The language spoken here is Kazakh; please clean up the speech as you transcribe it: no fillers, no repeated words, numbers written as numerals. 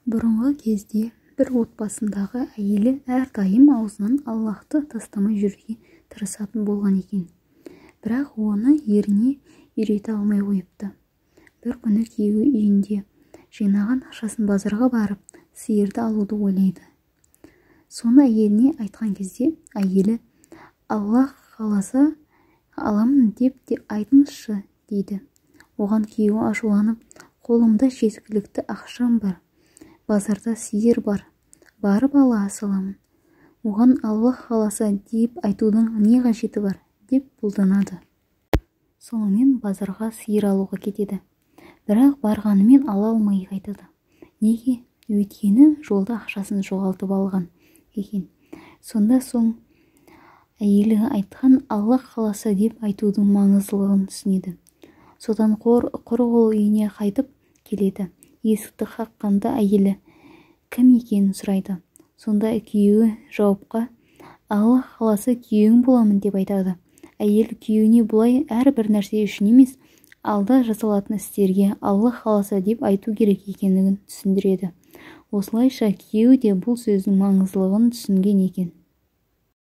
Бұрынғы кезде бір отбасындағы әйелі әрдайым аузынан Аллахты тастамай жүруге тырысатын болған екен. Бірақ оны еріне үйрете алмай қойыпты. Бір күні күйеуі үйінде жинаған ақшасын базарға барып, сиырды алуды ойлайды. Соны әйеліне айтқан кезде, әйелі «Аллах қаласа аламын деп айтыңызшы» дейді. Оған күйеуі ашуланып, «Қолымда жеткілікті ақшам бар, базарда сиыр бар, барып ала саламын. Оған Аллах қаласа деп айтудың не қажеті бар?» деп бұлданады. Сонымен базарға сиыр алуға кетеді. Бірақ барғанымен ала алмай қайтады. Неге? Өйткені жолда ақшасын жоғалтып алған екен. Сонда соң әйелі айтқан «Аллах қаласа» деп айтудың маңыздылығын түсінеді. Содан құр қол үйіне қайтып келеді. Есікті қаққанда әйелі кім екенін сұрайды. Сонда күйеуі жауапқа «Аллах қаласа күйеуің боламын» деп айтады. Әйел күйеуіне бұлай әрбір нәрсе үшін емес, алда жасалатын істерге Аллах қаласа деп айту керек екенін түсіндіреді. Осылайша күйеуі де бұл сөздің маңыздылығын түсінген екен.